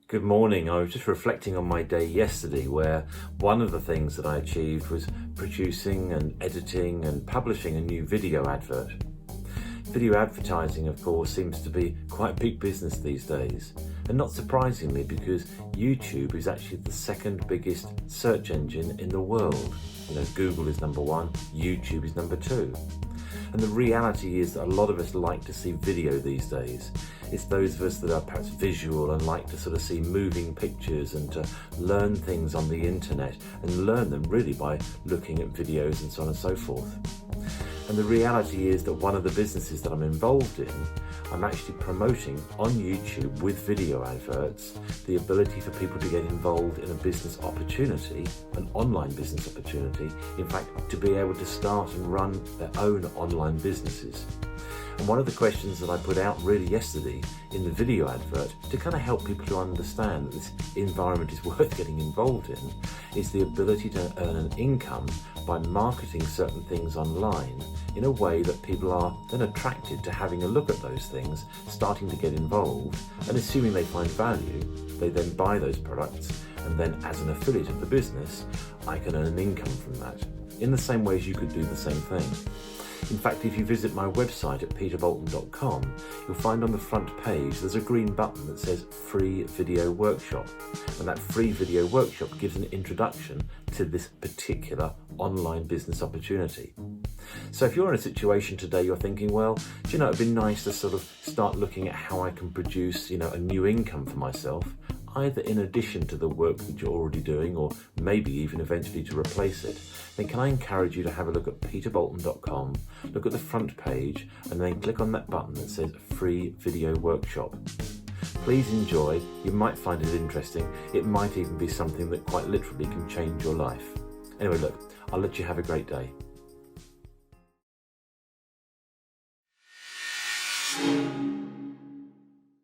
Good morning. I was just reflecting on my day yesterday where one of the things that I achieved was producing and editing and publishing a new video advert. Video advertising, of course, seems to be quite a big business these days, and not surprisingly because YouTube is actually the second biggest search engine in the world. Google is number one, YouTube is number two. And the reality is that a lot of us like to see video these days. It's those of us that are perhaps visual and like to sort of see moving pictures and to learn things on the internet and learn them really by looking at videos and so on and so forth. And the reality is that one of the businesses that I'm involved in, I'm actually promoting on YouTube with video adverts the ability for people to get involved in a business opportunity, an online business opportunity, in fact, to be able to start and run their own online businesses. And one of the questions that I put out really yesterday in the video advert to kind of help people to understand that this environment is worth getting involved in is the ability to earn an income by marketing certain things online in a way that people are then attracted to having a look at those things, starting to get involved, and assuming they find value, they then buy those products, and then as an affiliate of the business, I can earn an income from that, in the same way as you could do the same thing. In fact, if you visit my website at peterboulton.com, you'll find on the front page there's a green button that says Free Video Workshop. And that free video workshop gives an introduction to this particular online business opportunity. So if you're in a situation today, you're thinking, well, it'd be nice to sort of start looking at how I can produce, a new income for myself, either in addition to the work that you're already doing or maybe even eventually to replace it, then can I encourage you to have a look at peterboulton.com, look at the front page, and then click on that button that says Free Video Workshop. Please enjoy. You might find it interesting. It might even be something that quite literally can change your life. Anyway, look, I'll let you have a great day.